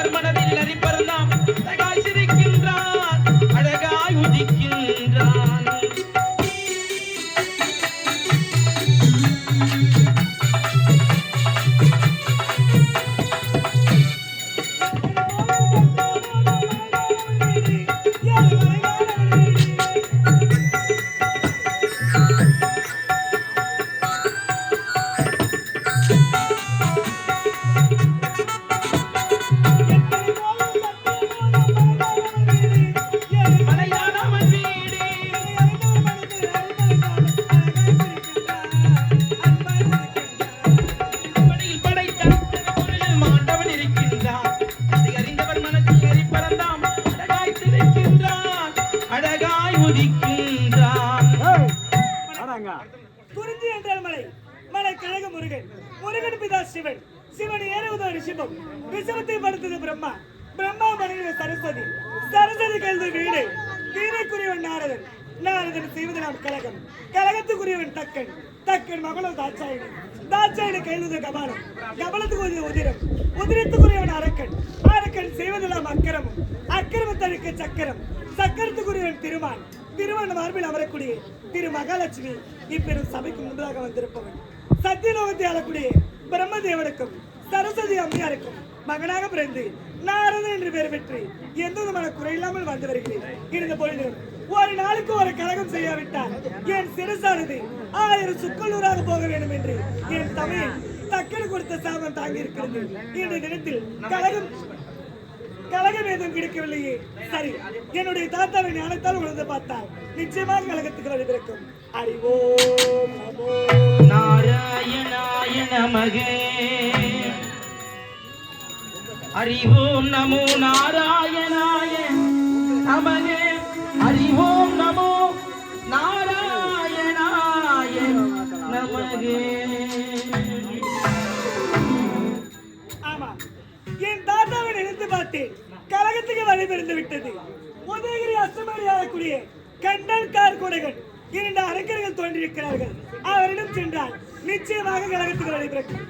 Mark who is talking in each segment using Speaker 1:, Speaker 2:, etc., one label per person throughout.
Speaker 1: அறிந்தவர் மனதில் அறிப்பறந்தாம் அழகாய் சிரிக்கின்றான் அழகாய் உதிக்கின்றான்.
Speaker 2: குறிஞ்சி என்றால் மலை, மலை கழக முருகன், முருகன் பிதா சிவன், சிவன் ஏறுவதோ ரிஷபம், ரிஷபத்தை படுத்தது பிரம்மா, பிரம்மா மனைவி சரஸ்வதி, சரஸ்வதி கல்வி வீடு, வீணைக்குரியவன் நாரதன், நாரதன் செய்வது நாம் கழகம், கழகத்துக்குரியவன் தக்கன், தக்கன் மகளோ தாட்சாயணி, தாட்சாயணி கைது கபாலம், கபாலத்துக்கு உதிரம், உதிரத்துக்குரியவன் அரக்கன், அரக்கன் செய்வதெல்லாம் அக்கிரமம், அக்கிரமத்தழுக்க சக்கரம், சக்கரத்துக்குரியவன் திருமான், திருமண மார்பில் அமரக்கூடிய திரு மகாலட்சுமி இப்பெரும் சபைக்கு முன்பதாக வந்திருப்பவன், சத்தியலோகத்தை ஆளக்கூடிய பிரம்மதேவனுக்கும் சரஸ்வதி அம்மையாருக்கும் மகனாக பிறந்து நாரதன் என்று பெயர் பெற்று எந்த விதமான குறையில்லாமல் வாழ்ந்து வருகிறேன். இருந்த பொழுதிலும் ஒரு நாளுக்கு ஒரு கழகம் செய்யாவிட்டால் என் சிறுசானது 1000 சுக்கலூராக போக வேண்டும் என்று என் தமிழ் தக்கன் கொடுத்த சாபம் தாங்கி இருக்கிறது. இன்றைய தினத்தில் கழகம் ஏதும் கிடைக்கவில்லையே. சரி, என்னுடைய தாத்தாவை ஞானத்தால் உணர்ந்து பார்த்தால் நிச்சயமாக கழகத்துக்கு வழிபிறக்கும். அறிவோம்
Speaker 1: நாராயணாய நமகே, அறிவோம் நமோ நாராயணாய நமகே, அறிவோம் நமோ நாராயணாய நமகே.
Speaker 2: ஆமா, என் தாத்தாவை நினைத்து பார்த்தேன், கழகத்துக்கு வழிபிறந்து விட்டது. உதயகிரி அஸ்தமணி ஆகக்கூடிய கண்டல் கார்கோடகன் 2 அரக்கர்கள் தோன்றியிருக்கிறார்கள். அவரிடம் சென்றால் நிச்சயமாக கழகத்துக்கு வழிபிறக்கும்.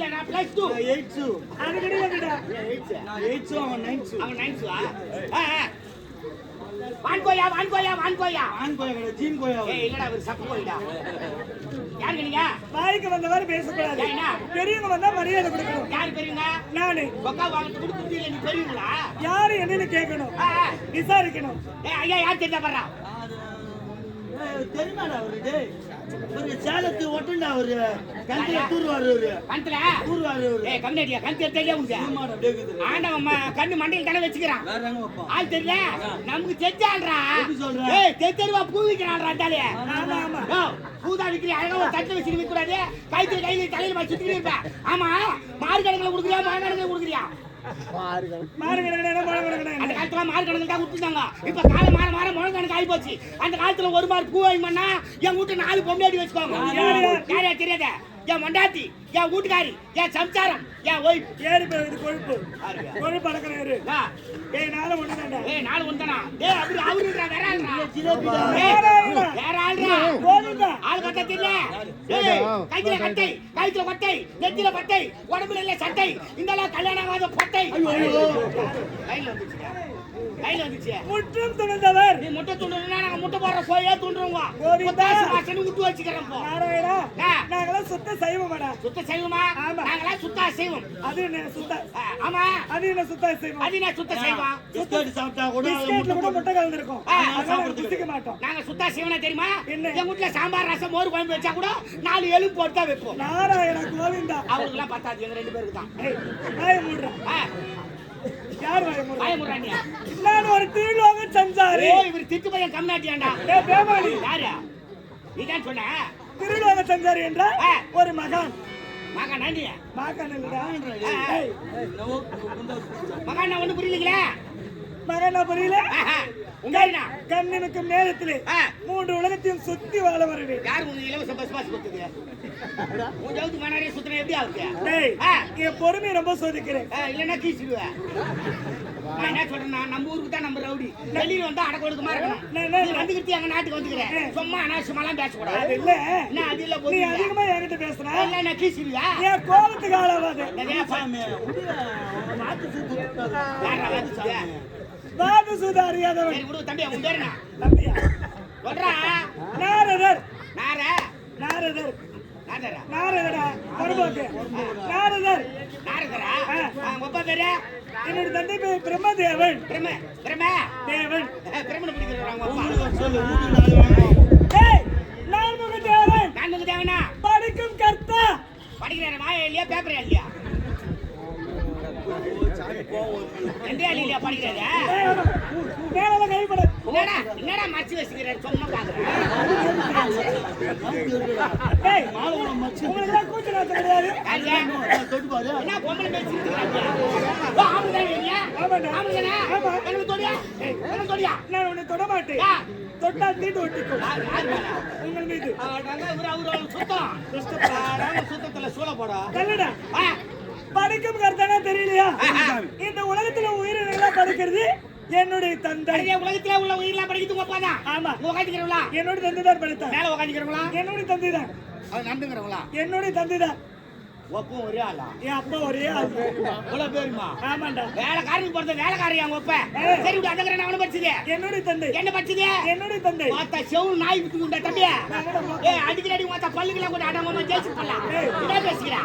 Speaker 3: இல்ல நான் +2
Speaker 4: 8
Speaker 2: அது கிடையாதுடா.
Speaker 4: நான் 8 அவன் 9
Speaker 3: அவன் 9 வான்கோயா வான்கோயா வான்கோயா
Speaker 4: ஆண் கோயா கடை ஜீன் கோயா
Speaker 3: ஏய் இல்லடா ஒரு சப்பு கோயிடா யாருங்க நீங்க
Speaker 2: வாய்க்கு வந்தவாறு பேசக்கூடாது.
Speaker 3: ஏன்னா?
Speaker 2: பெரியவங்க வந்தா மரியாதை கொடுக்கணும்.
Speaker 3: யார் பெரியவங்க
Speaker 2: நானு
Speaker 3: கொக்கா வாங்க கொடுத்து நீ பெரியவங்களா
Speaker 2: யாரு என்னன்னு கேட்கணும், விசாரிக்கணும்.
Speaker 3: ஏய் ஐயா யார் தெரிஞ்சா பாறா
Speaker 4: தெரியுமாடா அவரு டேய் ஒரு சேலத்து ஒட்டுண்டா அவரு கண்டில தூர்வாரு அவரு
Speaker 3: கண்ணுல
Speaker 4: தூர்வாரு அவரு
Speaker 3: ஏய் கம்னடியா கண்ணு தெரியல உங்க
Speaker 4: ஆமாடா டேக்குது
Speaker 3: ஆண்டவம்மா கண்ணு மண்டையில் தலை வச்சுக்கிறான்
Speaker 4: வேற எங்க வைப்பான்
Speaker 3: ஆள் தெரியல நமக்கு தெரிஞ்சால்றா
Speaker 4: எப்படி சொல்ற?
Speaker 3: ஏய் தெருவா பூ விக்கிறான்டா அந்தாலே
Speaker 2: ஆமா ஆமா.
Speaker 3: பூதா விக்கிறீ அழகா ஒரு தட்டுல வச்சு விற்க கூடாது கையில தலையில வச்சு சுத்திட்டு இருப்பேன் ஆமா மாறு கணக்குல கொடுக்குறியா மாறு கணக்குல கொடுக்குறியா
Speaker 2: மாறு கிடக்கணும் என்ன மாறு கிடக்கணும்
Speaker 3: அந்த காலத்துல மாறு கணக்குல தான் கொடுத்துட்டாங்க இப்ப காலம் மாற மாற முழு கணக்கு ஆகி போச்சு அந்த காலத்துல ஒரு மாறு பூ வாங்கினா என் வீட்டு 4 பொம்மையாடி வச்சுக்கோங்க யாரையா தெரியாத என் மண்டாத்தி என் வீட்டுக்காரி என் சம்சாரம் என் ஒய்ஃப்
Speaker 2: ஏறி போகுது கொழுப்பு. கொழுப்பு அடக்கிறாரு. ஏய் நானும் ஒண்ணுதான்டா.
Speaker 3: ஏய் நாலு ஒன்றானா டேய் அப்படி அவருடா வேற ஆள்றா
Speaker 4: ஜிலேபிடா
Speaker 3: வேற ஆள்றா
Speaker 2: கோவிந்தா.
Speaker 3: ஆள் கட்ட தெரியல ஏய் கையில கட்டை கையில கொட்டை நெத்தில பட்டை உடம்புல இல்ல சட்டை இந்தெல்லாம் கல்யாணமாத பொட்டை கையில வந்துச்சு
Speaker 2: முற்றும் துணிந்தவர்.
Speaker 3: நீ முட்டை துண்டுனா நாங்க முட்டை போடுற கோயே துண்டுறோம்
Speaker 2: கோவிந்தா.
Speaker 3: வாசனை விட்டு வச்சுக்கிறோம் போ
Speaker 2: நாராயணா.
Speaker 3: ஆ.
Speaker 2: நாங்களாம் சுத்த சைவமாடா.
Speaker 3: சுத்த செய்வோமா
Speaker 2: ஆமா.
Speaker 3: நாங்களா சுத்தா செய்வோம்
Speaker 2: அது என்ன சுத்த
Speaker 3: ஆமா
Speaker 2: அது என்ன சுத்த சைவம்?
Speaker 3: அது நான் சுத்த செய்வோம்
Speaker 4: பிஸ்கட் சாப்பிட்டா கூட
Speaker 2: பிஸ்கெட்ல கூட முட்டை கலந்துருக்கும்.
Speaker 3: ஆ,
Speaker 2: அதனால குடிக்க மாட்டோம்.
Speaker 3: நாங்க சுத்தா செய்வனா தெரியுமா
Speaker 2: என்ன?
Speaker 3: எங்க வீட்ல சாம்பார் ரசம் மோர் குழம்பு வச்சா கூட 4 எலும்பு போட்டு தான் வைப்போம்
Speaker 2: நாராயணா கோவிந்தா.
Speaker 3: அவங்களுக்கு எல்லாம் பத்தாது எங்க 2 பேருக்கு தான்
Speaker 2: ஏய் வாய மூடுறா. யார் வாய மூடுறா?
Speaker 3: பாய முறானியா
Speaker 2: நான் ஒரு தீலோக சஞ்சாரி.
Speaker 3: ஏய் இவர் திட்டு பையன் கம்னாட்டியாண்டா
Speaker 2: ஏய் பேமாளி.
Speaker 3: யாரு நீதான் சொன்ன
Speaker 2: திருலோக சஞ்சாரி என்றால்
Speaker 3: ஆ.
Speaker 2: ஒரு மகான்.
Speaker 3: மகா நண்டி
Speaker 2: மகான் இல்லடா.
Speaker 3: ஏய், மகா நான் ஒண்ணு புரியலீங்களே
Speaker 2: மகானா புரியல?
Speaker 3: உங்க என்ன
Speaker 2: கண்ணினுக்கும் நேரத்திலே 3 உலகத்தையும் சுத்தி வாழ வருவேன்.
Speaker 3: யார் உங்க இலவச பஸ் பாஸ் கொடுத்தது உங்க ஜவுத்து மணாரே சுத்தன எப்படி ஆகுது
Speaker 2: டேய் என் பொறுமையை ரொம்ப சோதிக்கிறேன்.
Speaker 3: இல்லன்னா கீச்சிடுவேன் நான் என்ன சொல்றேன்னா நம்ம ஊருக்கு தான் நம்ம ரவுடி வெளியில வந்தா அடக்க ஒடுக்கமா இருக்கணும் நீ வந்துகிட்டு எங்க நாட்டுக்கு வந்துக்கிறேன் சும்மா அனாவசியமாலாம் பேசக்கூடாது
Speaker 2: அது இல்ல.
Speaker 3: என்ன அது இல்ல
Speaker 2: நீ
Speaker 3: போது
Speaker 2: அதிகமா என்கிட்ட பேசுற.
Speaker 3: இல்ல நான் கீச்சிடுவியா
Speaker 2: என் கோபத்துக்கு ஆளாவாது. வாது சூத அறியாதவன்.
Speaker 3: சரி விடு தம்பி உன் பேர் என்ன
Speaker 2: தம்பியா?
Speaker 3: சொல்றா
Speaker 2: நாரதர்.
Speaker 3: நார
Speaker 2: நாரதர்.
Speaker 3: நாரதரா
Speaker 2: நாரதரா பொறுப்பாக்கு. நாரதர்.
Speaker 3: நாரதரா உங்க அப்பா பேரு
Speaker 2: என்னோட தந்தை பேர் பிரம்மதேவன்.
Speaker 3: பிரம்ம பிரம்ம
Speaker 2: தேவன்.
Speaker 3: பிரம்மனை பிடிக்கிறாங்க உங்க அப்பா
Speaker 4: சொல்லு வீட்டுக்கு
Speaker 2: ஏய் நான்முக தேவன்.
Speaker 3: நான் வந்து தேவனா
Speaker 2: படிக்கும் கர்த்தா.
Speaker 3: படிக்கிறேன் வாயா இல்லையா பேப்பரா இல்லையா ரெண்டே இல்லையா படிக்கிறாரு
Speaker 2: மேல கைப்பட.
Speaker 3: என்னடா மச்சி வச்சுக்கிறாரு சும்மா பாக்குறேன்
Speaker 2: ஏய் உங்களுக்கு தான் கூச்ச நாத்தம் கிடையாது.
Speaker 4: தொட்டு பாரு
Speaker 3: என்ன பொம்பளை பேசிக்கிறாங்க ஆம்பளை இல்லையா ஆம்பளை
Speaker 2: ஆமா.
Speaker 3: எனக்கு தொடியா எனக்கு தொடியா
Speaker 2: நான் உன்னை தொட மாட்டேன். தொட்டா தீட்டு ஒட்டிக்கும் உங்கள் மீது.
Speaker 3: சுத்தத்துல சூழ போட
Speaker 2: நல்லடா. படிக்கும் கர்த்தனா தெரியலையா? இந்த உலகத்துல உயிரினங்களா படிக்கிறது என்னுடைய தந்தை.
Speaker 3: உலகத்துல உள்ள உயிரெல்லாம் படிக்கிறது உங்க அப்பா தான்
Speaker 2: ஆமா.
Speaker 3: உட்காந்துக்கிறவங்களா
Speaker 2: என்னோட தந்தை தான் படித்தான்.
Speaker 3: மேல உட்காந்துக்கிறவங்களா
Speaker 2: என்னுடைய தந்தை தான்.
Speaker 3: அது நடந்துக்கிறவங்களா
Speaker 2: என்னுடைய தந்தை தான்.
Speaker 3: ஒப்பும் ஒரே ஆளா
Speaker 2: என் அப்பா ஒரே ஆள்.
Speaker 3: இவ்வளவு பேருமா
Speaker 2: ஆமாண்டா.
Speaker 3: வேலைக்காரனுக்கு போறது வேலைக்காரி அவங்க ஒப்ப சரி விட்டு அந்த அவனை படிச்சது
Speaker 2: என்னுடைய தந்தை.
Speaker 3: என்ன படிச்சது
Speaker 2: என்னுடைய தந்தை.
Speaker 3: பார்த்தா செவு நாய் விட்டுக்குண்டா தம்பி ஏய் அடிக்கடி அடி பார்த்தா பல்லுக்கெல்லாம் கூட அடங்காம ஜெயிச்சு பண்ணலாம் என்ன பேசுகிறா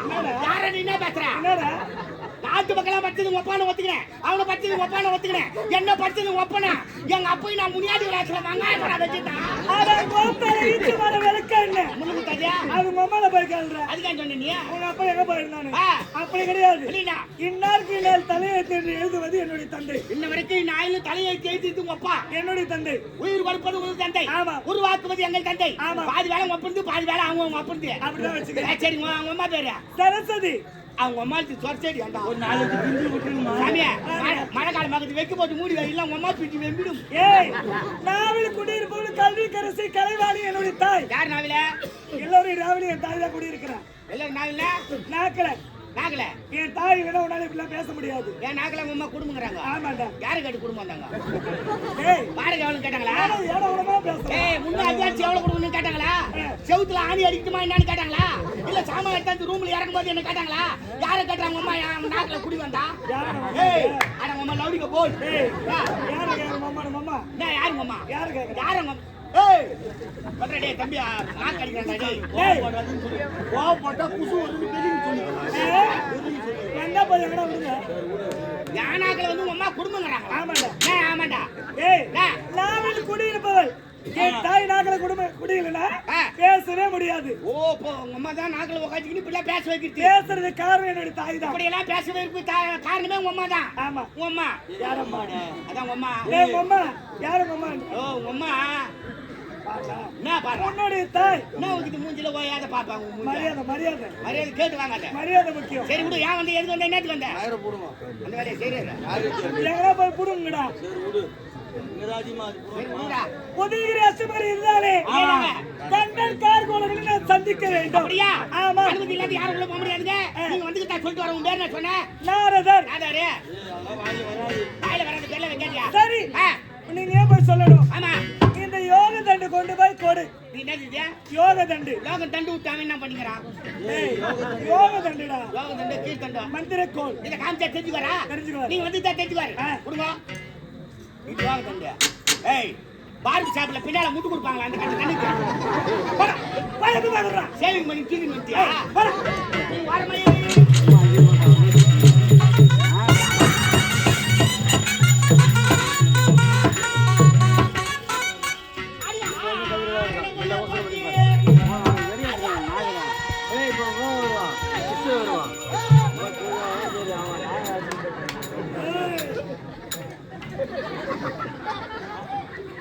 Speaker 3: யார நீ என்ன பேசுற
Speaker 2: என்னடா
Speaker 3: நாட்டு மக்களா படிச்சது ஒப்பான ஒத்துக்கிறேன் அவனை படிச்சது ஒப்பான ஒத்துக்கிறேன் என்ன படிச்சது ஒப்பன எங்க அப்பையும் நான் முனியாடி விளையாட்டுல வெங்காயம் வச்சுட்டான்
Speaker 2: அட கோத்தால ஈச்சு வர விளக்க என்ன
Speaker 3: முன்னுக்கு தரியா
Speaker 2: அது மம்மால போய் கேளுற.
Speaker 3: அதுக்காக சொன்ன நீ
Speaker 2: உங்க அப்பா எங்க போயிருந்தானு? அப்படி கிடையாது.
Speaker 3: இல்லையா
Speaker 2: இன்னாருக்கு இன்னால் தலையெழுத்து என்று எழுதுவது என்னுடைய தந்தை.
Speaker 3: இன்ன வரைக்கும் நாயில தலையை தேய்த்து உங்க அப்பா
Speaker 2: என்னுடைய தந்தை.
Speaker 3: உயிர் கொடுப்பது உங்க தந்தை
Speaker 2: ஆமா.
Speaker 3: உருவாக்குவது எங்கள் தந்தை
Speaker 2: ஆமா.
Speaker 3: பாதி வேலை ஒப்பந்து பாதி வேலை அவங்க ஒப்பந்து
Speaker 2: அப்படிதான் வச்சுக்கிறேன்.
Speaker 3: சரி அவங்க அம்மா பேரு
Speaker 2: சரஸ்வதி.
Speaker 3: அவங்க அம்மாளுக்கு சொற்செடி அந்த
Speaker 4: ஒரு 4 பிஞ்சு விட்டுருமா
Speaker 3: சாமியா மழை காலம் பக்கத்து வைக்க போட்டு மூடி இல்ல உங்க அம்மா பிடிச்சி வெம்பிடும்
Speaker 2: ஏய் நாவில் குடியிருப்பவள் கல்வி கரசி கலைவாணி என்னுடைய தாய்.
Speaker 3: யார் நாவில
Speaker 2: எல்லோரும் ராவில என் தாய் தான் குடியிருக்கிறான்.
Speaker 3: எல்லாரும் நாவில
Speaker 2: நாக்கல
Speaker 3: நாக்கல
Speaker 2: என் தாய் இல்லைன்னா உன்னால இப்படிலாம் பேச முடியாது.
Speaker 3: ஏன் நாக்கல உங்க அம்மா குடும்பங்கிறாங்க.
Speaker 2: ஆமாண்டா.
Speaker 3: யாரு கேட்டு குடும்பம் வந்தாங்க?
Speaker 2: டேய்
Speaker 3: பாருங்க எவ்வளவு கேட்டாங்களா?
Speaker 2: ஏடா உடமா பேசுற.
Speaker 3: ஏய் முன்ன அட்வான்ஸ் எவ்வளவு கொடுக்கணும்னு கேட்டாங்களா? செவுத்துல ஆணி அடிக்குமா என்னன்னு கேட்டாங்களா? இல்ல சாமான் எடுத்து ரூம்ல இறங்கும்போது என்ன கேட்டாங்களா? யாரை கேட்டாங்க அம்மா நாக்கல குடி வந்தா? ஏய் அட அம்மா லவுடிக்கு போல்.
Speaker 2: டேய் யார கேக்குற மாமா?
Speaker 3: நான் யாரு அம்மா?
Speaker 2: யார கேக்குற?
Speaker 3: யாரு அம்மா? ஏய் பண்ற டேய் தம்பி நாக்கு அடிக்கறடா டேய்.
Speaker 2: டேய்
Speaker 3: போடாதன்னு சொல்லு. போடா குசு வந்து பெரியன்னு சொல்லு.
Speaker 2: என்ன பண்ணடா விடுங்க.
Speaker 3: யானாக்கள் வந்து அம்மா குடும்பங்கறாங்க.
Speaker 2: ஆமாண்டா.
Speaker 3: ஆமாண்டா.
Speaker 2: ஏய் நான் வந்து குடியிருப்பவள். என் தாய் நாக்கல குடியிலனா பேசவே முடியாது.
Speaker 3: ஓ போ உங்க அம்மா தான் நாக்கல உட்கார்ந்திட்டு இப்படி பேச வைக்கிறது.
Speaker 2: பேசுறது காரணம் என்னோட தாய் தான்.
Speaker 3: இப்படி எல்லாம் பேசவே இருக்கு காரணமே உங்க அம்மா தான்.
Speaker 2: ஆமா.
Speaker 3: உங்க அம்மா
Speaker 2: யாரம்மா?
Speaker 3: அதான் உங்க அம்மா.
Speaker 2: ஏய் அம்மா யாரு அம்மா?
Speaker 3: ஓ உங்க அம்மா
Speaker 2: பாப்பா
Speaker 3: என்ன பாரு
Speaker 2: உன்னோட தாய்
Speaker 3: என்ன உனக்கு மூஞ்சில ஓயாத பாப்பாங்க உங்க மூஞ்சி.
Speaker 2: மரியாதை
Speaker 3: மரியாதை கேட்டு வாங்காத.
Speaker 2: மரியாதை முக்கியம்.
Speaker 3: சரி விடு ஏன் வந்து எதுக்கு வந்த என்னத்துக்கு வந்த?
Speaker 4: ஆயிரம் போடுமா
Speaker 3: அந்த வேலையை செய்யறேன்.
Speaker 2: எங்கடா போய் புடுங்கடா.
Speaker 4: சரி விடு இங்கதாதிமா அது
Speaker 3: சரி விடுடா.
Speaker 2: உதயகிரி அசுமரி இருந்தாலே கண்ணன் கார்கோலங்களை நான் சந்திக்க வேண்டும்.
Speaker 3: அப்படியா?
Speaker 2: ஆமா.
Speaker 3: அனுமதி இல்லாத யாரும் உள்ள போக முடியாதுங்க. நீங்க வந்துட்டு தான் சொல்லிட்டு வர உங்க பேர் என்ன சொன்னேன்?
Speaker 2: நாரதர்.
Speaker 3: நாதாரு வாயில வராத பேர்ல வைக்காதியா?
Speaker 2: சரி
Speaker 3: ஆ
Speaker 2: நீங்க ஏன் போய் சொல்லணும்?
Speaker 3: ஆமா
Speaker 2: இந்த யோக தண்டு கொண்டு போய் கொடு.
Speaker 3: நீ என்ன செஞ்ச?
Speaker 2: யோக தண்டு.
Speaker 3: லோகம் தண்டு விட்டாம என்ன பண்ணிக்கிறான்?
Speaker 2: யோக தண்டுடா.
Speaker 3: யோக தண்டு கீழ் தண்டு
Speaker 2: மந்திரக்கோள்.
Speaker 3: இத காமிச்சா தெரிஞ்சுக்காரா?
Speaker 2: தெரிஞ்சுக்குவார்.
Speaker 3: நீங்க வந்து தான் தெரிஞ்சுக்காரு. கொடுங்க. இது யோக தண்டு. ஏய் பார்பி ஷாப்ல பின்னால முட்டு கொடுப்பாங்களா அந்த கட்ட தண்ணிக்கு? போடா.
Speaker 2: போய் பாக்குறா.
Speaker 3: சேவிங் பண்ணி தூக்கி வந்துட்டியா?
Speaker 2: போடா.
Speaker 3: நீ வர மாதிரி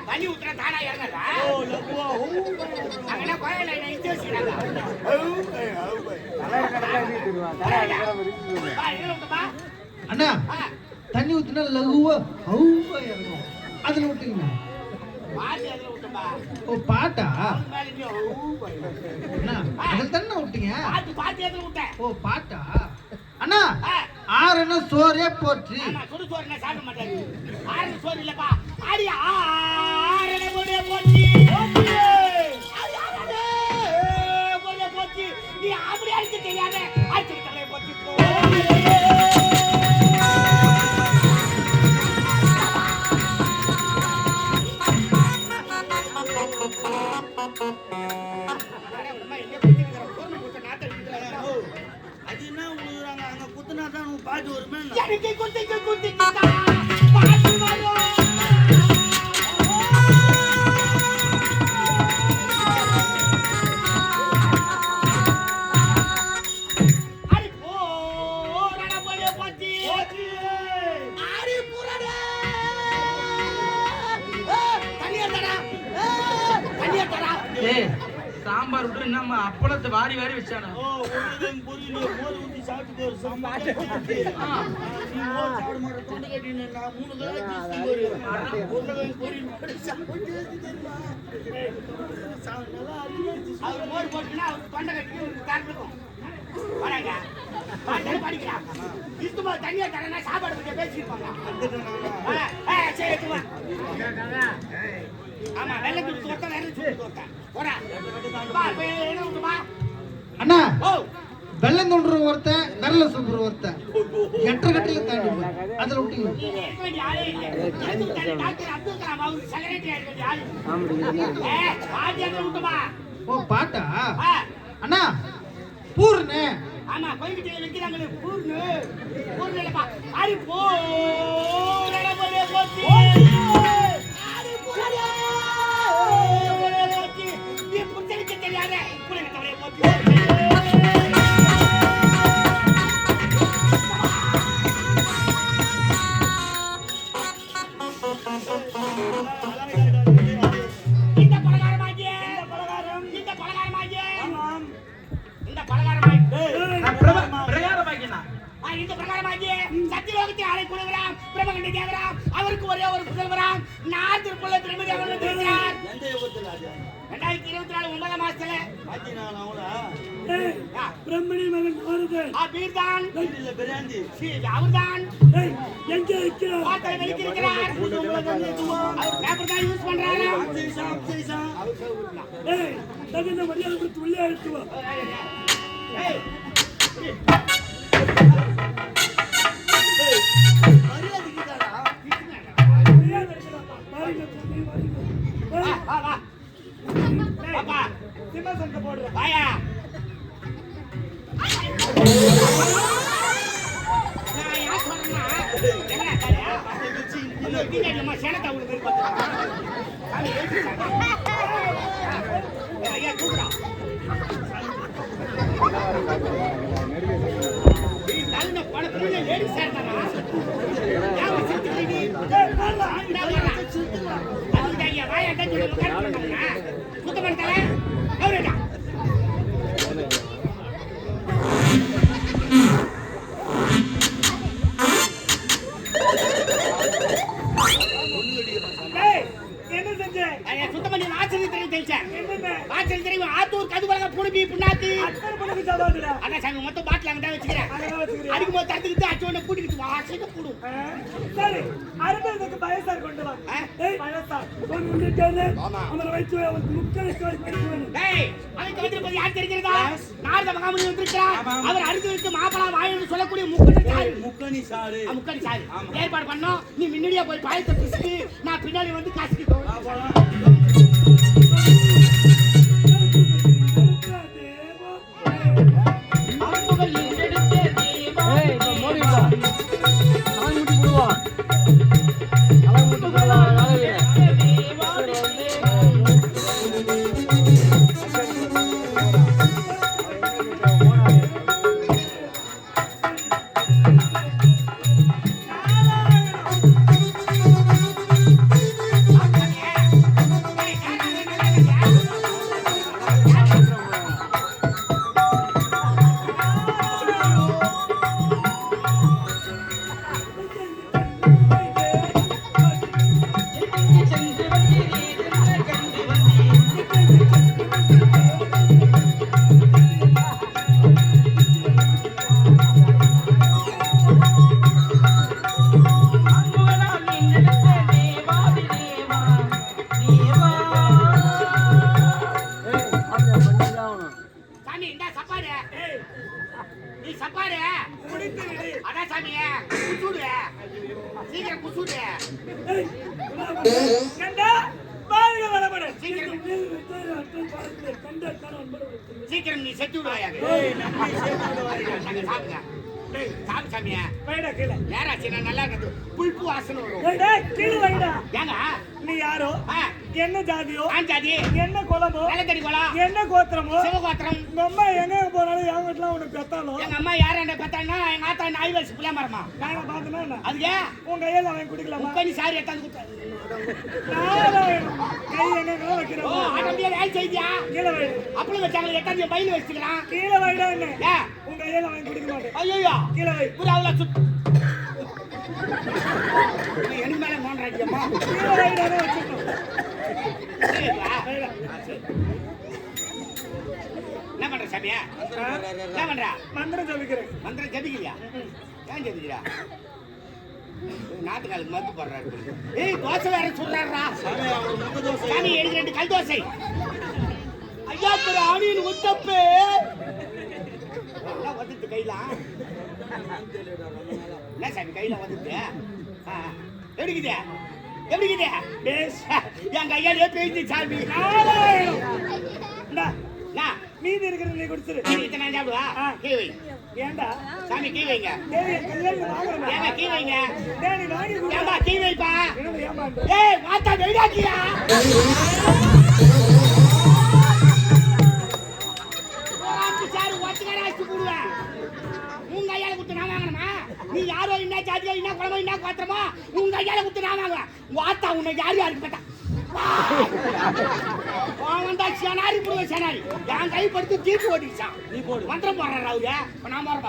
Speaker 3: தண்ணி ஊத்துறா தானா இறங்கல. அங்கனா கோயில என்ன இழுத்து வச்சிருக்காங்க.
Speaker 5: அண்ணா தண்ணி ஊத்துனா லகுவா ஹவுவா இறங்கும். அதுல விட்டீங்க.
Speaker 3: பாட்டி அதுல விட்டுப்பா.
Speaker 5: ஓ பாட்டா?
Speaker 3: அவன் மேல நீ
Speaker 5: அண்ணா அதுல தானே விட்டீங்க.
Speaker 3: பாட்டி அதுல விட்டேன்.
Speaker 5: ஓ பாட்டா? அண்ணா ஆறுன சோறே போச்சு.
Speaker 3: ஆமா சுடு சோறு நான் சாப்பிட மாட்டேன். ஆறு சோறு இல்லப்பா. ஆடியா ஆறன போடே போச்சு. போடே போச்சு. நீ அப்படி அடிச்சு தெரியாத அடிச்சு தலைய போச்சு போ.
Speaker 4: அது என்ன உழுகுறாங்க அங்க குத்துனா தான் உன் பாட்டு வருமே.
Speaker 3: எனக்கு குத்திக்கிட்டா பாட்டு வரும். அடி போறட போலே போச்சு. அடி புறடா. தண்ணிய தரா. தண்ணிய தரா.
Speaker 1: ஏய் சாம்பார் விட்டு நம்ம அப்பளத்தை வாரி வாரி வச்சானே.
Speaker 4: ஓ உருளைக்கிழங்கு பொரியல் மோர் ஊத்தி சாப்பிட்டு ஒரு சாம்பார். நீ மோர் சாப்பிட மாட்டே தொண்டை கட்டின நான் 3 தடவை உருளைக்கிழங்கு பொரியல் போட்டு சாப்பிட்டு நல்லா அருமையா
Speaker 3: அவர் மோர் போட்டுனா அவர் தொண்டை கட்டி காட்டுக்கும். வராங்க. பாட்டு படிக்கலாம். இதுமா தண்ணிய தரனா சாப்பாடு பத்தி பேசிருப்பாங்க. சரி எடுத்துமா. ஆமா வெள்ளை துணி தோட்ட வேற சுட்டு தோட்ட. போடா. பா என்ன உண்டுமா?
Speaker 5: அண்ணா
Speaker 3: ஓ
Speaker 5: வெள்ளம் தோன்ற ஒருத்தன் விரல சுப்புற ஒருத்தன் எட்டரை கட்டில தாண்டி போய் அதுல விட்டீங்க.
Speaker 3: நீ இருக்க வேண்டிய ஆளே இல்லை. எதுக்கு தண்ணி டாக்டர் அப்துல் கலாம் அவருக்கு செக்ரட்டரி இருக்க வேண்டிய ஆளு. பாட்டி என்ன உண்டுமா?
Speaker 5: ஓ பாட்டா? அண்ணா பூர்ணே.
Speaker 3: ஆமா கோயில்கிட்ட வைக்கிறாங்களே பூர்ணு. பூர்ணு இல்லப்பா. அடி போறட போலே போச்சு. அடி போறட போலே போச்சு. நீ புடிச்சதுக்கு தெரியாத புடிச்ச போலே போச்சு. இந்த பலகாரமாகிய இந்த பலகாரமாகிய இந்த பலகாரமாகிய
Speaker 1: பிரகாரமாக்கினா
Speaker 3: இந்த பிரகாரமாகிய சத்தியலோகத்தில் ஆளை கொடுக்கிறான் பிரம்மகண்ட தேவராம். அவருக்கு ஒரே ஒரு புதல்வராம் நாத்திற்குள்ள திருமதி அவர்கள் இருக்கிறார்.
Speaker 4: எந்த யுகத்தில் ராஜா?
Speaker 3: 2024 9ஆம் மாசத்துல
Speaker 4: நான் அவளா
Speaker 2: பிரம்மணி மகன் நாரதன்
Speaker 3: பீர்தான்
Speaker 4: இல்ல பிராந்தி
Speaker 3: அவர்தான்
Speaker 2: எங்க இருக்கிறார்?
Speaker 3: பாத்திரம் வெளிக்கிறார். அவர் பேப்பர் தான் யூஸ் பண்றாரு.
Speaker 2: தகுந்த மரியாதை கொடுத்து உள்ளே அழைத்து வா. மரியாதை இருக்கிறாப்பா. பாருங்க தம்பி, வாருங்க.
Speaker 3: பாப்பா
Speaker 2: சிம்மசங்க போடுற
Speaker 3: வாயா. நான் யார் சொல்றேன்னா என்ன காரியா இந்த வீடியோல சேனத்தை உங்களுக்கு விருப்பம் சாமி ஏசி ஐயா கூப்பிடா நீ நல்ல பணத்துல லேடி சேர்ந்தானா யாவை சித்திரடி நல்லா ஆண்டா வரா அது ஐயா வாயா டச்சு உட்கார்ந்துட்டா சுத்தம் பண்ணல அவரேடா
Speaker 2: என்ன செஞ்ச?
Speaker 3: சுத்தம் பண்ணி ஆச்சரியம் தெளிச்சேன்.
Speaker 2: என்னென்ன?
Speaker 3: ஆச்சரியம் தெரியும் ஆத்தூர் கதுவலக புடுபி புண்ணாத்தி
Speaker 2: அத்தனை பொண்ணுக்கு சாப்பாடுடா.
Speaker 3: அதான் சாமி மொத்தம் பாட்டில் அங்கே தான் வச்சுக்கிறேன்.
Speaker 2: அங்கதான் வச்சுக்கிறியா?
Speaker 3: அடிக்கும்போது தடுத்துக்கிட்டு அச்சு ஒன்று கூட்டிக்கிட்டு வாசிக்க கூடும்.
Speaker 2: சரி, அருந்ததுக்கு பயசார் கொண்டு வா.
Speaker 3: ஆ?
Speaker 2: பயசார் கொண்டு வந்துட்டானே.
Speaker 3: ஆமா.
Speaker 2: அவனை வைத்து அவனுக்கு முக்கரை கோரி வைத்து
Speaker 3: டேய் அவனுக்கு வந்திருப்பது யார் தெரிகிறதா? நாரத மகாமுனி வந்திருக்கிறார். அவர் அருந்ததுக்கு மாப்பளா வாயின்னு சொல்லக்கூடிய
Speaker 4: முக்கணி சாரு
Speaker 3: முக்கடி சாரு ஏற்பாடு பண்ணோம். நீ முன்னாடியே போய் பாயத்தை பிடிச்சிட்டு நான் பின்னாடி வந்து காசிக்கிட்டோம். சாமி இந்த சப்பாடு நீ சப்பாடு அதான் சாமிய குசுடு சீக்கிரம் குசுடு
Speaker 2: கண்டா பாருங்க வளபடு.
Speaker 3: சீக்கிரம் சீக்கிரம் நீ செத்து விடுவாயா சாப்பிடுங்க சாமி சாமியா
Speaker 2: வைடா கீழே.
Speaker 3: நேராச்சு நான் நல்லா இருக்குது புல்பு வாசனை வரும்.
Speaker 2: டேய் கீழே வைடா.
Speaker 3: ஏங்க
Speaker 2: நீ யாரோ? என்ன ஜாதியோ?
Speaker 3: ஆஞ்சாதி
Speaker 2: என்ன குலமோ?
Speaker 3: நிலத்தடி குளம்
Speaker 2: என்ன கோத்திரமோ?
Speaker 3: சிவகோத்திரம்.
Speaker 2: உங்க அம்மா எங்க போனாலும் என் வீட்டுல உனக்கு பெத்தாலும்
Speaker 3: எங்க அம்மா யாராண்ட பெத்தாங்கன்னா எங்க ஆத்தா நாய் வயசு புள்ள மரமா
Speaker 2: நாங்க பாத்தோம்னா என்ன?
Speaker 3: அதுக்கு
Speaker 2: உங்க கையில அவன் குடிக்கலாமா?
Speaker 3: முக்கணி சாரி எடுத்தாந்து கொடுத்தாரு.
Speaker 2: நாராயணம். கை எங்க
Speaker 3: ஓ
Speaker 2: வைக்கிறோம்?
Speaker 3: ஆட்டோமேட்டிக்கா வேலை செய்தியா
Speaker 2: கீழே வை.
Speaker 3: அப்பளம் வச்சாங்க எட்டாந்து பையில வச்சுக்கலாம்.
Speaker 2: கீழே வைடா என்ன?
Speaker 3: ஏ
Speaker 2: உங்க கையில அவன் குடிக்க மாட்டேன்.
Speaker 3: ஐயோ
Speaker 2: கீழே வை.
Speaker 3: புறாவுல சுத்து எனக்கு மேல மோன்றாடியம்மா
Speaker 2: கீழே வைடா வச்சுக்கணும்.
Speaker 3: என்ன பண்ற சாமியா என்ன பண்ற
Speaker 2: மந்திரம் ஜபிக்கிறேன்.
Speaker 3: மந்திரம் ஜபிக்கலையா ஏன் ஜபிக்கிறா நாட்டுக்காலுக்கு மருந்து போடுறாரு ஏய் தோசை வேற சொல்றாரா சாமி எனக்கு 2 கல் தோசை ஐயா பெரு ஆணியின் உத்தப்பு வந்துட்டு கையில என்ன சாமி கையில வந்துட்டு எப்படிக்குதே எப்படிக்குதே
Speaker 2: பேஸ்.
Speaker 3: என் கையாலே பேசி சாமி
Speaker 2: நாராயணம். இந்தா,
Speaker 3: நான்
Speaker 2: மீதி இருக்கிறது நீ குடிச்சிரு.
Speaker 3: இத்தனை சாப்பிடுவா கீ வை
Speaker 2: ஏண்டா?
Speaker 3: சாமி கீ வைங்க
Speaker 2: டேய் என் கல்யாணம் வாங்குறேன்.
Speaker 3: ஏங்க கீ வைங்க
Speaker 2: டேய் நீ வாங்கி குடி.
Speaker 3: ஏமா கீ வைப்பா
Speaker 2: என்னது ஏமாந்து?
Speaker 3: ஏய் மாத்தா வெயிடாக்கியா சாரு ஒத்துக்கார ஆச்சு போடுவேன் உங்க கையால குத்து நான் வாங்கணுமா நீ யாரோ என்ன ஜாதியோ என்ன குழம்போ என்ன கோத்திரமோ உங்க கையால குத்து நான் வாங்குவேன் வாத்தா உன்னை யாரு யாருக்கு பார்த்தா அவன் தான் சேனாரி புடுவேன் சேனாரி என் கை படுத்து தீட்டு ஓட்டிச்சான் நீ போடு மந்திரம் போடுறாரு அவரு இப்ப நான் போறேன்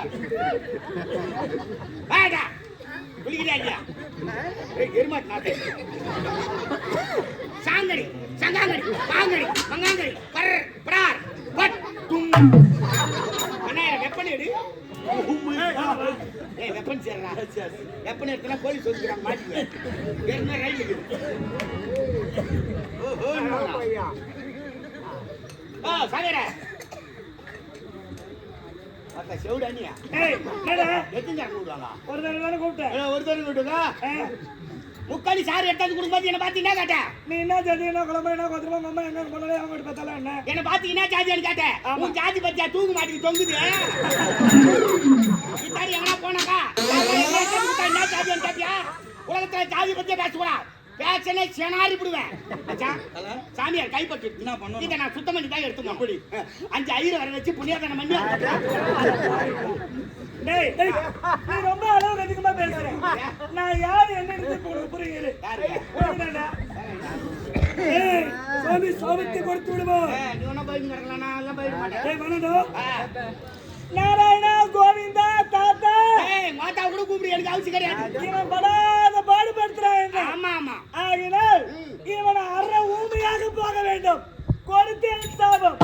Speaker 3: பாரு குளிக்கிறா இல்லையா எருமாட்டு நாட்டை சாங்கடி சங்காங்கடி பாங்கடி மங்காங்கடி பர் பரார் பட் தும் அண்ணா வெப்பன் எடு ஏய் வெப்பன் சேர்றா வெப்பன் எடுத்தா போலீஸ் சொல்லிக்கிறாங்க மாட்டிக்குவேன் ஏற்கனவே ரயில் இருக்குது சாகர அக்கா செவுடானியா எத்தனை கூப்பிடுவாங்க
Speaker 2: ஒரு தடவை கூப்பிட்டேன்
Speaker 3: ஒரு தடவை கூப்பிட்டுங்க முக்காலி சார் எடுத்தாந்து கொடுக்கும்போது என்ன பார்த்தீங்கன்னா கேட்டேன்
Speaker 2: நீ என்ன ஜாதி என்ன குழம்பு என்ன கொத்துமா அம்மா எங்க பண்ணல அவங்க பார்த்தாலும் என்ன
Speaker 3: என்ன பார்த்தீங்கன்னா ஜாதியான்னு கேட்டேன் உன் ஜாதி பத்தியா தூக்கு மாட்டிக்கு தொங்குது இத்தாடி எங்கன்னா போனாக்கா என்ன ஜாதியான்னு கேட்டியா உலகத்துல ஜாதி பத்தியா பேசக்கூடாது பேச்சனே சேனாரி விடுவேன் சாமியார் கைப்பற்று என்ன பண்ணும் இதை நான் சுத்தம் பண்ணி தான் எடுத்துக்கணும் அப்படி 5 ஐயரை வர வச்சு புண்ணியதானம் பண்ணி
Speaker 2: டேய் நீ ரொம்ப அளவுக்கு அதிகமா பேசுற நான் யாரு என்னன்னு உங்களுக்கு புரியுது ஏய் சாமி சாமிக்கு கொடுத்து விடுவோம்
Speaker 3: நீ ஒண்ணு பயந்து கிடக்கலாம் நான் எல்லாம் பயப்பட மாட்டேன்
Speaker 2: ஏய் மனதோ நாராயணா கோவிந்தா தாத்தா
Speaker 3: ஏய் மாதா கூட கூப்பிடு எனக்கு அவசியம் கிடையாது
Speaker 2: இவன் படாத பாடுபடுத்துறான்
Speaker 3: ஆமா ஆமா
Speaker 2: ஆகினால் இவனை அற ஊமையாக போக வேண்டும் கொடுத்தேன் சாபம்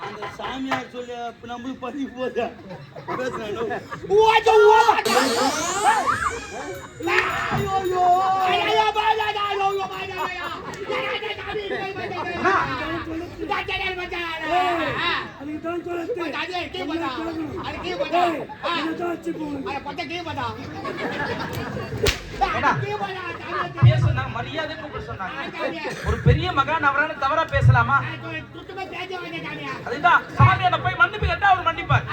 Speaker 4: அந்த சாமியார் சொல்லி நம்மளுக்கு பதிவு போதா பேசுறேன்
Speaker 2: அதுக்குதான் சொல்லுது
Speaker 1: பேசுனா மரியாதை கூப்பிட சொன்னாங்க. ஒரு பெரிய மகான் அவரான தவறா பேசலாமா? அதுதான் சாமியார போய் மன்னிப்பு கேட்டா அவர் மன்னிப்பார்.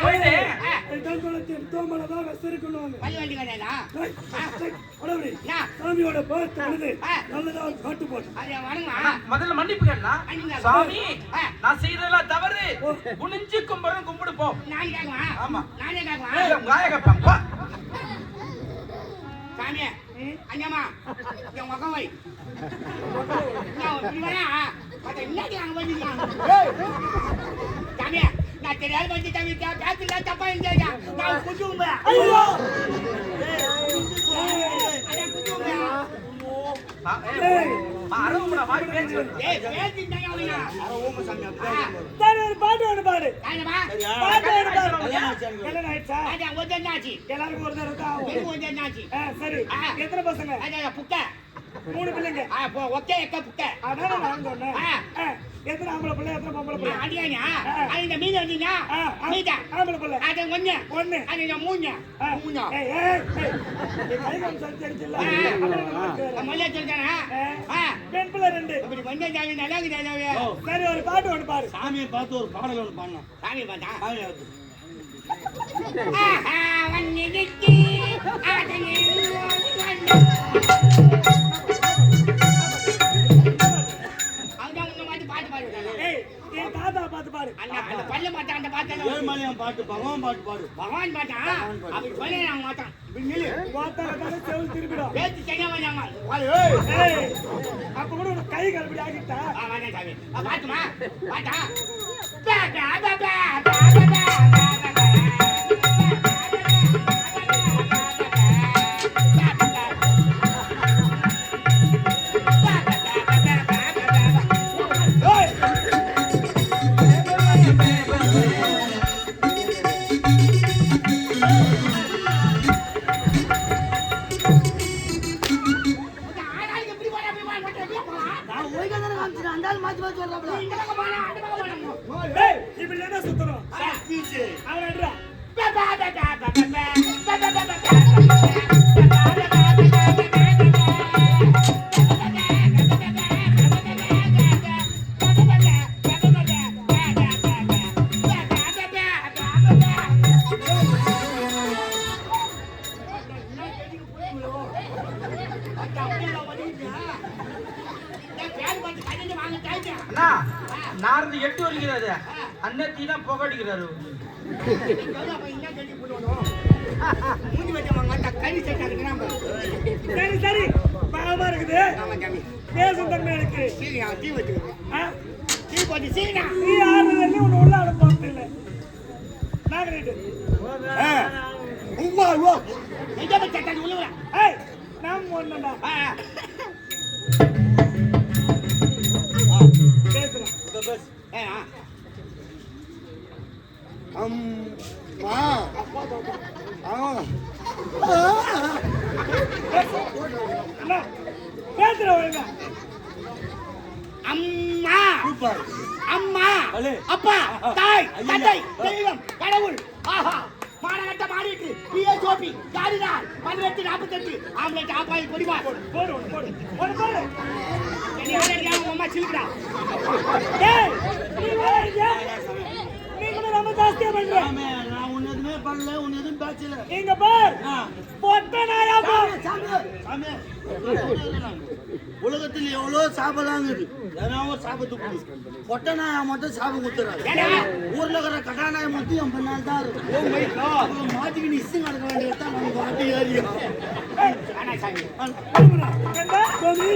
Speaker 1: போயிட்டு
Speaker 2: சாமியோட பார்த்து நல்லதா காட்டு போட்டு
Speaker 1: முதல்ல மன்னிப்பு கேட்கலாம். சாமி நான் செய்யறதெல்லாம் தவறு, குனிஞ்சு கும்பிடும் கும்பிடு போ. ஆமா காயகப்பா
Speaker 3: சாமியா அண்ணாமா என் மகன் வை சாமியா நான் தெரியாத வந்து சாமி பேசுல தப்பா இருந்தா நான் குஜும்ப
Speaker 2: பாட்டு ஒன்று பாடு எல்லாருக்கும் ஒரு தடவை சரி எத்தனை பசங்க
Speaker 3: புக்க
Speaker 2: 3 பிள்ளைங்க
Speaker 3: ஒக்கே எக்க புக்க
Speaker 2: அதான் நான் சொன்னேன் எத்தனை ஆம்பளை பிள்ளை எத்தனை பொம்பளை பிள்ளை
Speaker 3: அடியாங்க அந்த மீன் வந்தீங்கன்னா மீதா
Speaker 2: ஆம்பளை பிள்ளை
Speaker 3: அது ஒண்ணு அது மூஞ்ச
Speaker 2: பெண் பிள்ளை 2
Speaker 3: இப்படி வந்த ஜாவி நல்லா இருக்குது
Speaker 2: சரி ஒரு பாட்டு ஒன்று பாரு
Speaker 4: சாமியை பார்த்து ஒரு பாடல் ஒன்று பாடணும்.
Speaker 3: சாமி பார்த்தா
Speaker 4: ஏழுமலையான் பாட்டு பகவான் பாட்டு பாடு.
Speaker 3: பகவான் பாட்டா அப்படி சொல்லி நாங்க மாட்டோம்
Speaker 2: திரும்பிடும்
Speaker 3: பேச்சு செய்ய வேண்டாமா
Speaker 2: அப்ப கூட உனக்கு கை கலப்படி ஆகிட்டா
Speaker 3: பாட்டுமா பாட்டா
Speaker 2: இப்படி என்ன சுத்தணும் அவன்
Speaker 1: நான் 8 வரைக்கும் அன்னத்தினா புகடிக்கிறாரு.
Speaker 3: மூஞ்சி வச்ச மாட்டா கறி சட்டை இருக்குறான் பாரு.
Speaker 2: சரி சரி பாவமா இருக்குது.
Speaker 3: ஆமா ஜாமி.
Speaker 2: பேசும் தன்மை இருக்கு.
Speaker 3: சீனி டீ வச்சுக்கோ.
Speaker 2: ஆ?
Speaker 3: டீ போட்டு சீனா.
Speaker 2: நீ ஆறுதல் உன்னை உள்ள அனுப்ப இல்லை. நாகரீட்டு.
Speaker 3: உம்மா ஓ. எங்க சட்டை உள்ளவரா?
Speaker 2: ஏய் நாம் ஒண்ணுடா. பேசுறேன்.
Speaker 4: பஸ்
Speaker 3: ஆ.
Speaker 4: அம்மா
Speaker 2: அண்ணா பேசுறேன் ஒழுங்கா.
Speaker 3: அம்மா
Speaker 4: சூப்பர்
Speaker 3: அம்மா அப்பா தாய் தந்தை தெய்வம் கடவுள் ஆஹா மானகட்ட மாறிட்டு பிஎஸ்ஓபி காரிடார் 1848 ஆம்பளைக்கு ஆப்பாயில் பொடிமா
Speaker 2: போடு போடு போடு போடு.
Speaker 3: என்ன வேலையா அம்மா சில்லுடா
Speaker 2: ஏய் நீ வேலையா? நீ கூட ரொம்ப ஜாஸ்தியா பண்ற.
Speaker 4: சாமி நான் உன்ன எதுவுமே பண்ணல உன்ன எதுவும் பேசல
Speaker 2: இங்க பார் பொட்ட நாயா பார்.
Speaker 4: சாமி உலகத்தில் எவ்வளோ சாப்பிடலாங்குது ஏதாவது சாப்பிட்டு கொடு பொட்டை நாயா மட்டும் சாப்பிட கொடுத்துறாரு
Speaker 3: ஏடா
Speaker 4: ஊர்ல இருக்கிற கட்டாநாயை மட்டும் என் பின்னால் தான் இருக்கும் ஓ மை காட் மாட்டிக்கு நீ இசை நடக்க வேண்டியதான் நம்ம பாட்டி ஏரியா
Speaker 3: ஆனா சாமி
Speaker 2: கண்டா கோமி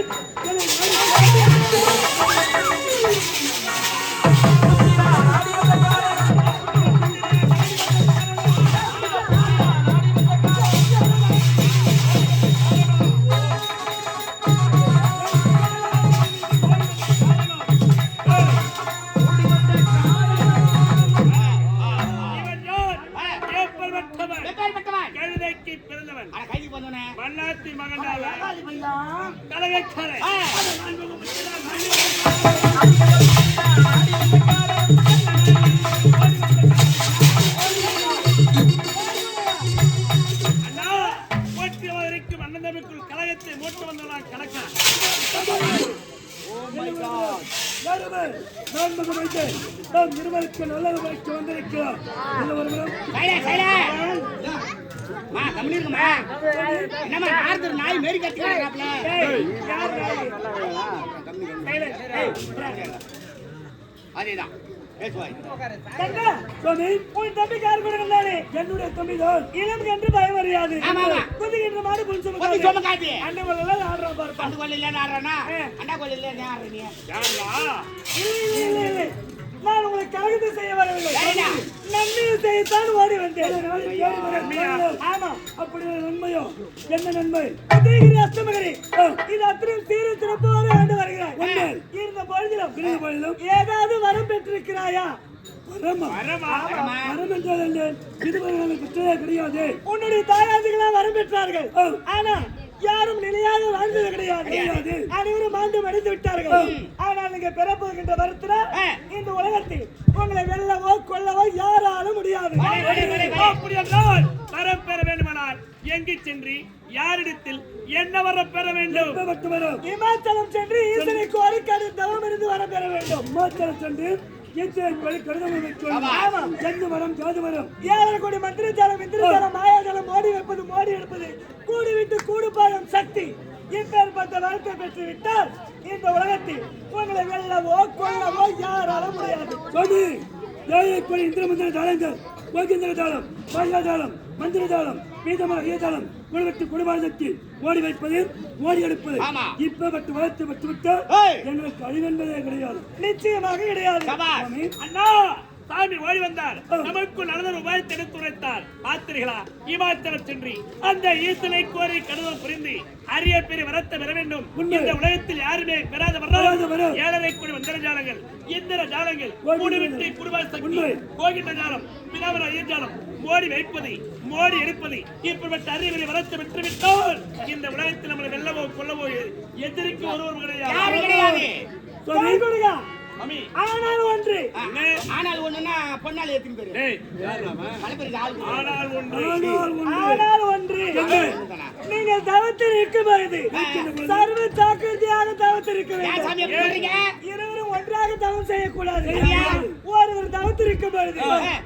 Speaker 2: கழுதைக்கு பிறந்தவன்
Speaker 3: அட கைதி பண்ணனே
Speaker 2: மன்னாத்தி மகனால
Speaker 4: பையா
Speaker 2: கலகக்காரன். அண்ணா போற்றி வரைக்கும் அண்ணன் தம்பிக்குள் கலகத்தை மூட்டு வந்தவன் கலக்கான். நாம் இருவருக்கு நல்லது வைக்க வந்திருக்கிறோம்.
Speaker 3: மா கம்பெனி இருக்குமா என்னமா கார்தர் நாய் மேரி கத்திக்கிறாப்ல அதேதான் பேசுவாய்
Speaker 2: உன் தம்பி கார் கூட இருந்தானே என்னுடைய தம்பிதான். இளம் என்று பயம் அறியாது.
Speaker 3: ஆமா, ஆமா.
Speaker 2: குதிக்கின்ற மாடு புல்
Speaker 3: கொஞ்சம் சும காட்டி
Speaker 2: அண்ணன் கொள்ளலாம் ஆடுறான் பாரு.
Speaker 3: பண்டு கொள்ள இல்ல ஆடுறானா அண்ணா கொள்ள இல்ல ஆடுற நீ
Speaker 2: இல்லை, இல்லை. நான் உங்களை கலகத்தை செய்ய வரவில்லை.
Speaker 3: சரிடா.
Speaker 2: நன்மை செய்யத்தான் ஓடி வந்தேன். ஆமா அப்படி ஒரு நன்மையோ என்ன நன்மை? உதயகிரி அஷ்டமகிரி இது அத்தனை சீர சிறப்போடு ஆண்டு வருகிறாய். இருந்த பொழுதிலும் ஏதாவது வரம் பெற்றிருக்கிறாயா? வரம் என்றால் என்ன? இதுவரை குற்றமே கிடையாது. உன்னுடைய தாயாதிகளா வரம் பெற்றார்கள். ஆனா யாரும் நிலையாக வாழ்ந்தது கிடையாது. அனைவரும் மாண்டு மடிந்து விட்டார்கள். ஆனால் நீங்க பெறப்போகின்ற வரத்துல இந்த உலகத்தில் உங்களை வெல்லவோ கொல்லவோ யாராலும் முடியாது. அப்படி என்றால் வரம் பெற வேண்டுமானால் எங்கு சென்று யாரிடத்தில் என்ன வரம் பெற வேண்டும்? இமாச்சலம் சென்று ஈசனை கோரி தவம் இருந்து வரம் பெற வேண்டும். இமாச்சலம் சென்று மோடி வைப்பது மோடி எடுப்பது கூடி விட்டு கூடுபாயம் சக்தி இப்பேற்பட்ட வாழ்க்கை பெற்று விட்டால் இந்த உலகத்தில் உங்களை வெல்லவோ கொல்லவோ யாராலும் முடியாது. இந்திரமந்திர தாளங்கள் கோகேந்திர தாளம் பாயா தாளம் மந்திர தாளம் பீதமாக தாளம் குடும்பத்து குடும்பத்தில் ஓடி வைப்பது ஓடி எடுப்பது இப்ப வளர்த்து பெற்றுவிட்டால் எங்களுக்கு அழிவென்பதே கிடையாது. நிச்சயமாக கிடையாது. அண்ணா சாமி ஓடி வந்தார். நமக்கு நடந்த உபாயத்தை எடுத்துரைத்தார். பார்த்தீர்களா? இமாச்சலம் சென்று அந்த ஈசனை கோரி கடுதல் புரிந்து அரிய பெரிய வரத்தை பெற வேண்டும். இந்த உலகத்தில் யாருமே பெறாத வரம் ஏழரை கோடி மந்திர ஜாலங்கள் இந்திர ஜாலங்கள் கூடுவிட்டு குடும்ப கோகின்ற ஜாலம் பிதாமர ஐயஜாலம் மோடி வைப்பது மோடி எடுப்பது இப்படிப்பட்ட அரிய பெரிய வரத்தை பெற்றுவிட்டால் இந்த உலகத்தில் நம்மளை வெல்லவோ கொல்லவோ எதிரிக்கு ஒருவர் கிடையாது. ஆனால் ஒன்று
Speaker 3: ஆனால் ஒண்ணுன்னா பொன்னால ஏத்தி பேரு
Speaker 2: ஆனால் ஒன்று நீங்கள் தவத்தில் இருக்கும் பொழுது சர்வ ஜாக்கிரதையாக தவத்தில் இருக்க வேண்டும். இருவரும் ஒன்றாக தவம் செய்யக்கூடாது. ஒருவர் தவத்தில் காத்திருக்கும் பொழுது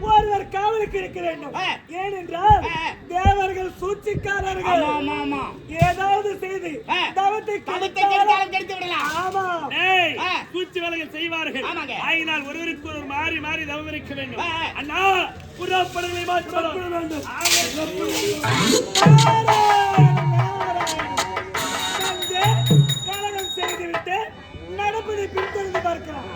Speaker 2: ஒருவர் காவலுக்கு இருக்க வேண்டும். ஏனென்றால் தேவர்கள் சூழ்ச்சிக்காரர்கள்.
Speaker 3: ஆமா ஆமா
Speaker 2: ஏதாவது செய்து தவத்தை
Speaker 3: கெடுத்தாலும் கெடுத்து விடலாம்.
Speaker 2: ஆமா
Speaker 6: சூழ்ச்சி வேலைகள் செய்வார்கள்.
Speaker 3: ஆமாங்க.
Speaker 6: ஆயினால் ஒருவருக்கு ஒரு மாறி மாறி தவம் இருக்க வேண்டும். அண்ணா புறப்படுகளை மாற்ற வேண்டும்.
Speaker 2: கலகம் செய்துவிட்டு நடப்பதை பின்தொடர்ந்து பார்க்கலாம்.